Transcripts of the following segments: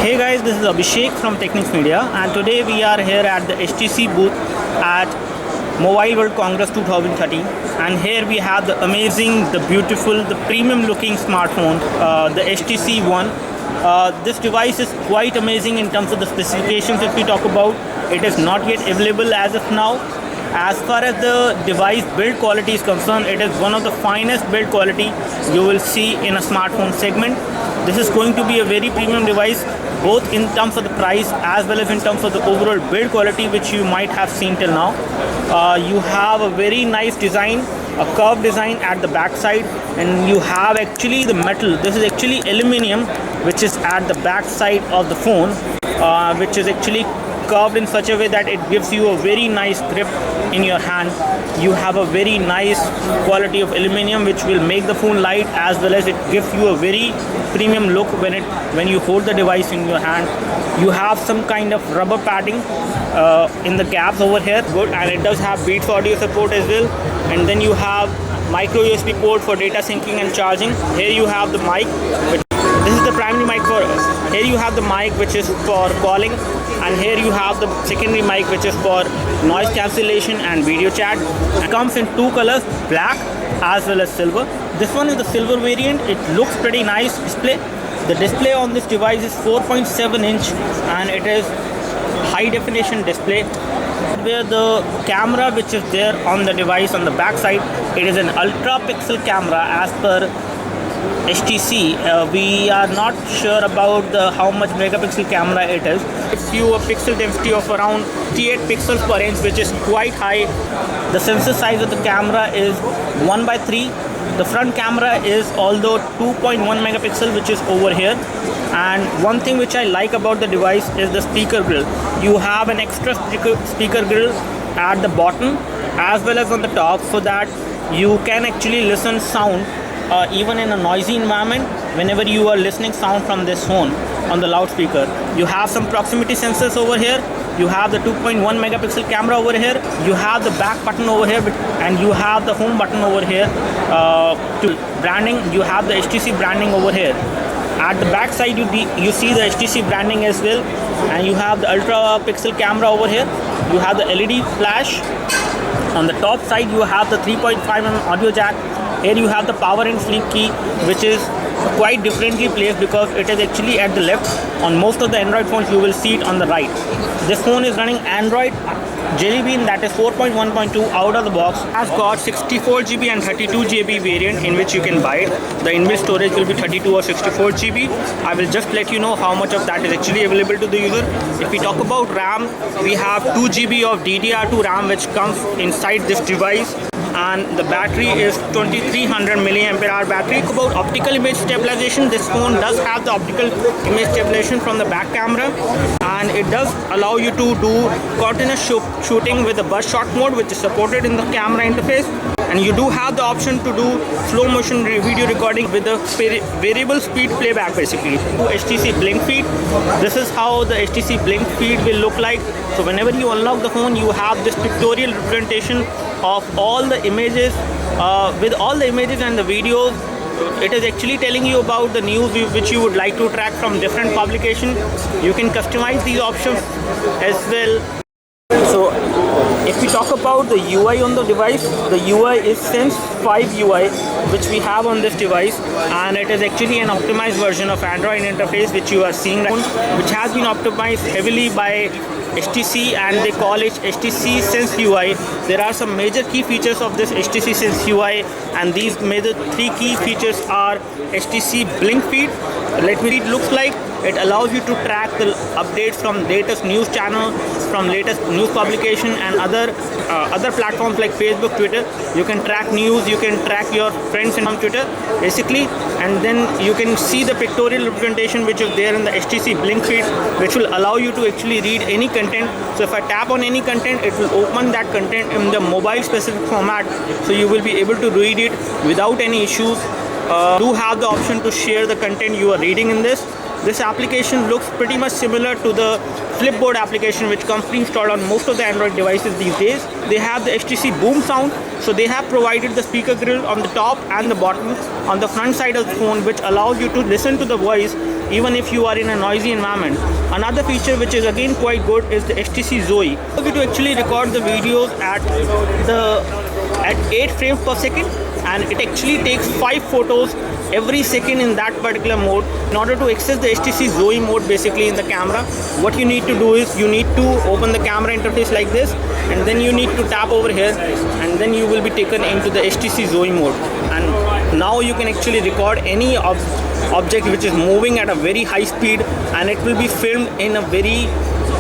Hey guys, this is Abhishek from Technics Media, and today we are here at the HTC booth at Mobile World Congress 2013, and here we have the amazing, the beautiful, the premium looking smartphone, the HTC One. This device is quite amazing in terms of the specifications. If we talk about, it is not yet available as of now. As far as the device build quality is concerned, it is one of the finest build quality you will see in a smartphone segment. This is going to be a very premium device, both in terms of the price as well as in terms of the overall build quality, which you might have seen till now. You have a very nice design, a curved design at the back side, and you have actually the metal. This is actually aluminium, which is at the back side of the phone, which is actually curved in such a way that it gives you a very nice grip in your hand. You have a very nice quality of aluminium, which will make the phone light, as well as it gives you a very premium look when you hold the device in your hand. You have some kind of rubber padding in the gaps over here, good, and it does have Beats audio support as well. And then you have micro USB port for data syncing and charging. Here you have the mic. This is the primary mic for us. Here you have the mic, which is for calling, and here you have the secondary mic, which is for noise cancellation and video chat. It comes in two colors, black as well as silver. This one is the silver variant. It looks pretty nice display. The display on this device is 4.7 inch, and it is high definition display. Where the camera which is there on the device on the back side, it is an ultra pixel camera as per HTC. We are not sure about how much megapixel camera it is. It's you a pixel density of around 38 pixels per inch, which is quite high. The sensor size of the camera is 1/3. The front camera is although 2.1 megapixel, which is over here. And one thing which I like about the device is the speaker grill. You have an extra speaker grill at the bottom as well as on the top, so that you can actually listen sound even in a noisy environment whenever you are listening sound from this phone on the loudspeaker. You have some proximity sensors over here. You have the 2.1 megapixel camera over here. You have the back button over here, and you have the home button over here. To branding, you have the HTC branding over here. At the back side, you see the HTC branding as well, and you have the ultra pixel camera over here. You have the LED flash. On the top side, you have the 3.5mm audio jack. Here you have the power and sleep key, which is quite differently placed because it is actually at the left. On most of the Android phones, you will see it on the right. This phone is running Android Jelly Bean, that is 4.1.2 out of the box. It has got 64 GB and 32 GB variant in which you can buy it. The inbuilt storage will be 32 or 64 GB. I will just let you know how much of that is actually available to the user. If we talk about RAM, we have 2 GB of DDR2 RAM, which comes inside this device. And the battery is 2300 milliampere hour battery. About optical image stabilization, this phone does have the optical image stabilization from the back camera, and it does allow you to do continuous shooting with the burst shot mode, which is supported in the camera interface. And you do have the option to do slow motion video recording with the variable speed playback, basically. HTC Blink Feed. This is how the HTC Blink Feed will look like. So whenever you unlock the phone, you have this pictorial representation of all the images. With all the images and the videos, it is actually telling you about the news which you would like to track from different publications. You can customize these options as well. So if we talk about the UI on the device, the UI is Sense 5 UI, which we have on this device, and it is actually an optimized version of Android interface, which you are seeing, which has been optimized heavily by HTC, and they call it HTC Sense UI. There are some major key features of this HTC Sense UI, and these major three key features are HTC Blink Feed. Let me read. It looks like it allows you to track the updates from latest news channel, from latest news publication, and other platforms like Facebook, Twitter. You can track news, you can track your friends on Twitter, basically, and then you can see the pictorial representation which is there in the HTC Blink Feed, which will allow you to actually read any content. So if I tap on any content, it will open that content in the mobile specific format, so you will be able to read it without any issues. Do have the option to share the content you are reading in this. This application looks pretty much similar to the Flipboard application which comes pre-installed on most of the Android devices these days. They have the HTC Boom sound, so they have provided the speaker grill on the top and the bottom on the front side of the phone, which allows you to listen to the voice even if you are in a noisy environment. Another feature which is again quite good is the HTC Zoe. Allows you to actually record the videos at 8 frames per second, and it actually takes 5 photos every second in that particular mode. In order to access the HTC Zoe mode basically in the camera, what you need to do is you need to open the camera interface like this, and then you need to tap over here, and then you will be taken into the HTC Zoe mode. And now you can actually record any object which is moving at a very high speed, and it will be filmed in a very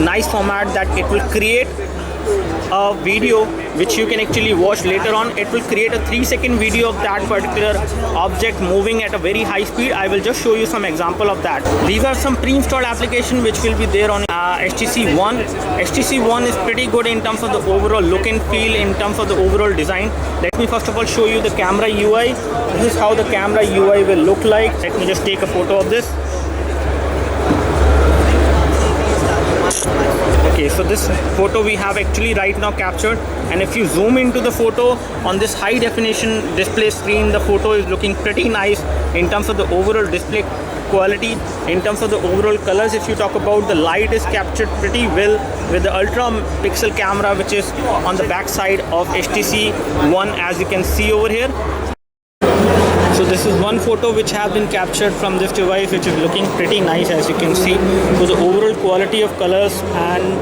nice format that it will create a video which you can actually watch later on. It will create a 3-second video of that particular object moving at a very high speed. I will just show you some example of that. These are some pre-installed applications which will be there on HTC One. HTC One is pretty good in terms of the overall look and feel, in terms of the overall design. Let me first of all show you the camera UI. This is how the camera UI will look like. Let me just take a photo of this. Okay, so this photo we have actually right now captured, and if you zoom into the photo on this high definition display screen, the photo is looking pretty nice in terms of the overall display quality. In terms of the overall colors, if you talk about, the light is captured pretty well with the ultra pixel camera which is on the back side of HTC One, as you can see over here. So this is one photo which has been captured from this device, which is looking pretty nice, as you can see. So the overall quality of colors and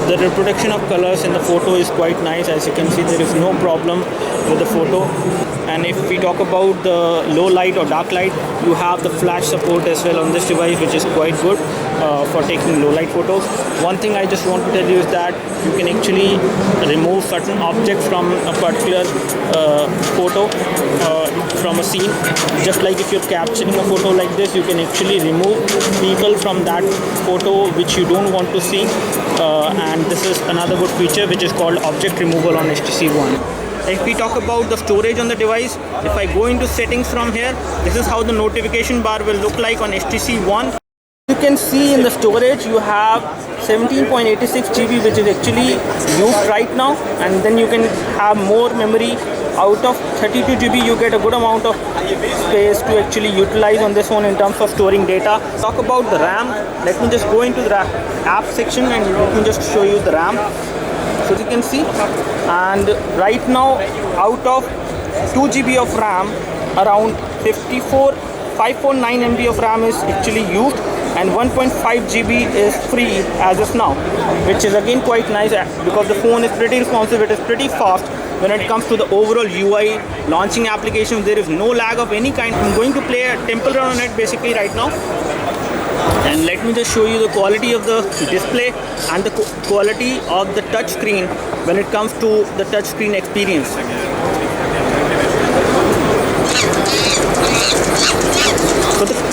the reproduction of colors in the photo is quite nice. As you can see, there is no problem with the photo. And if we talk about the low light or dark light, you have the flash support as well on this device, which is quite good for taking low light photos. One thing I just want to tell you is that you can actually remove certain objects from a particular photo from a scene. Just like if you're capturing a photo like this, you can actually remove people from that photo which you don't want to see. And this is another good feature which is called object removal on HTC One. If we talk about the storage on the device, if I go into settings from here, this is how the notification bar will look like on HTC One. You can see in the storage you have 17.86 GB, which is actually used right now, and then you can have more memory. Out of 32 GB, you get a good amount of space to actually utilize on this one in terms of storing data. Talk about the RAM. Let me just go into the app section and let me just show you the RAM. So you can see, and right now out of 2 GB of RAM, around 549 MB of RAM is actually used, and 1.5 GB is free as of now, which is again quite nice because the phone is pretty responsive. It is pretty fast when it comes to the overall UI. Launching applications, there is no lag of any kind. I'm going to play a Temple Run on it basically right now, and let me just show you the quality of the display and the quality of the touch screen when it comes to the touch screen experience.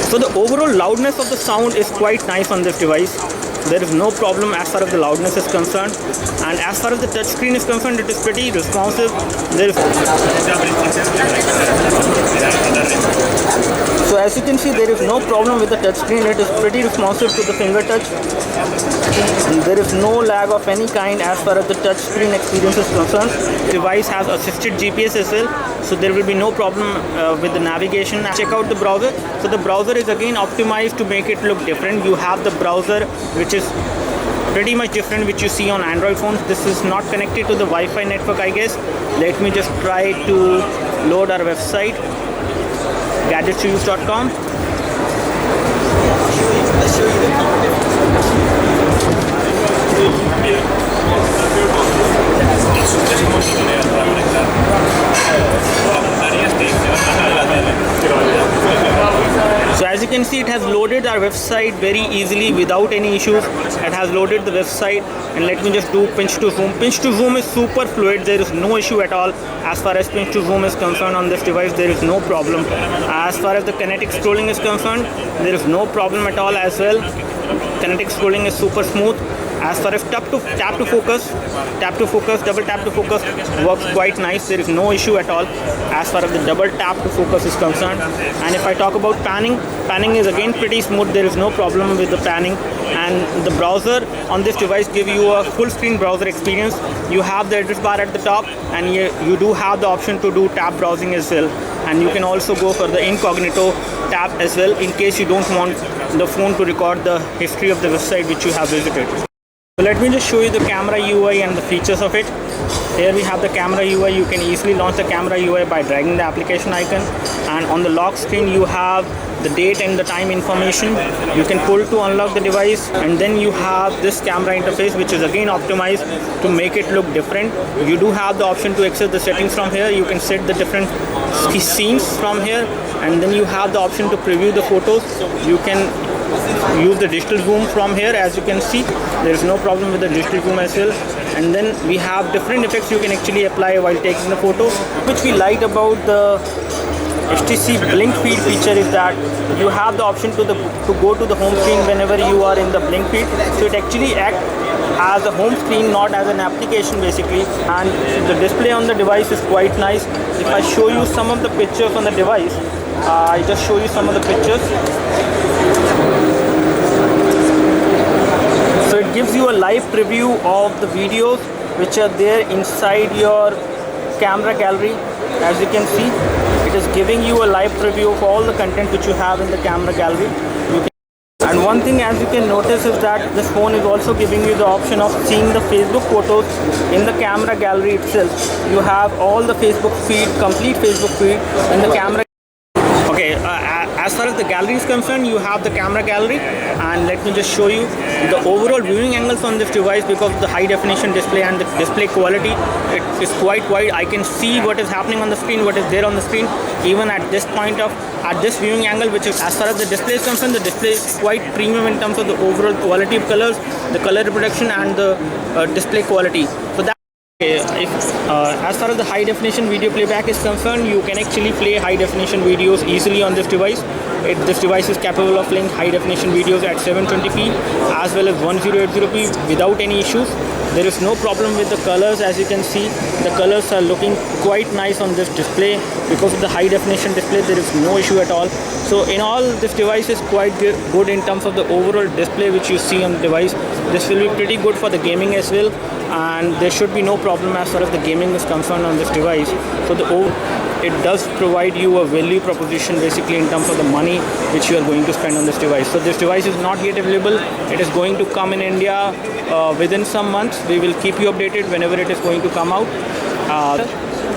So the overall loudness of the sound is quite nice on this device. There is no problem as far as the loudness is concerned, and as far as the touch screen is concerned, it is pretty responsive. So as you can see, there is no problem with the touch screen. It is pretty responsive to the finger touch. There is no lag of any kind as far as the touch screen experience is concerned. The device has assisted GPS as well, so there will be no problem with the navigation. Check out the browser. So the browser is again optimized to make it look different. You have the browser which is pretty much different, which you see on Android phones. This is not connected to the Wi-Fi network, I guess. Let me just try to load our website, gadgetsreviews.com. So as you can see, it has loaded our website very easily without any issues. It has loaded the website, and let me just do pinch to zoom. Pinch to zoom is super fluid. There is no issue at all as far as pinch to zoom is concerned on this device. There is no problem. As far as the kinetic scrolling is concerned, there is no problem at all as well. Kinetic scrolling is super smooth. As far as tap to focus, double tap to focus works quite nice. There is no issue at all as far as the double tap to focus is concerned. And if I talk about panning is again pretty smooth. There is no problem with the panning. And the browser on this device give you a full screen browser experience. You have the address bar at the top, and you do have the option to do tab browsing as well. And you can also go for the incognito tab as well in case you don't want the phone to record the history of the website which you have visited. So let me just show you the camera UI and the features of it. Here we have the camera UI. You can easily launch the camera UI by dragging the application icon, and on the lock screen you have the date and the time information. You can pull to unlock the device, and then you have this camera interface which is again optimized to make it look different. You do have the option to access the settings from here. You can set the different scenes from here, and then you have the option to preview the photos. You can use the digital zoom from here. As you can see, there is no problem with the digital zoom as well. And then we have different effects you can actually apply while taking the photo. Which we liked about the HTC Blink Feed feature is that you have the option to go to the home screen whenever you are in the Blink Feed. So it actually acts as a home screen, not as an application basically. And the display on the device is quite nice. If I show you some of the pictures on the device, I just show you some of the pictures. So it gives you a live preview of the videos which are there inside your camera gallery. As you can see, it is giving you a live preview of all the content which you have in the camera gallery. And one thing as you can notice is that this phone is also giving you the option of seeing the Facebook photos in the camera gallery itself. You have all the Facebook feed, complete Facebook feed in the camera. Okay, as far as the gallery is concerned, you have the camera gallery, and let me just show you the overall viewing angles on this device. Because of the high definition display and the display quality, it is quite wide. I can see what is happening on the screen, what is there on the screen, even at this viewing angle, which is, as far as the display is concerned, the display is quite premium in terms of the overall quality of colors, the color reproduction, and the display quality. So that. As far as the high definition video playback is concerned, you can actually play high definition videos easily on this device. This device is capable of playing high definition videos at 720p as well as 1080p without any issues. There is no problem with the colors. As you can see, the colors are looking quite nice on this display. Because of the high definition display, there is no issue at all. So in all, this device is quite good in terms of the overall display which you see on the device. This will be pretty good for the gaming as well, and there should be no problem as far as the gaming is concerned on this device. So it does provide you a value proposition basically in terms of the money which you are going to spend on this device. So this device is not yet available. It is going to come in India within some months. We will keep you updated whenever it is going to come out.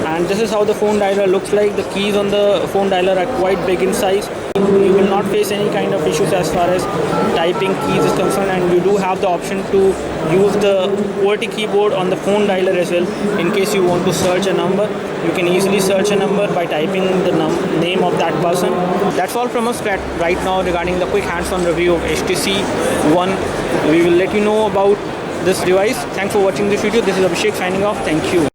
And this is how the phone dialer looks like. The keys on the phone dialer are quite big in size. You will not face any kind of issues as far as typing keys is concerned, and you do have the option to use the QWERTY keyboard on the phone dialer as well. In case you want to search a number, you can easily search a number by typing the name of that person. That's all from us right now regarding the quick hands-on review of HTC One. We will let you know about this device. Thanks for watching this video. This is Abhishek signing off. Thank you.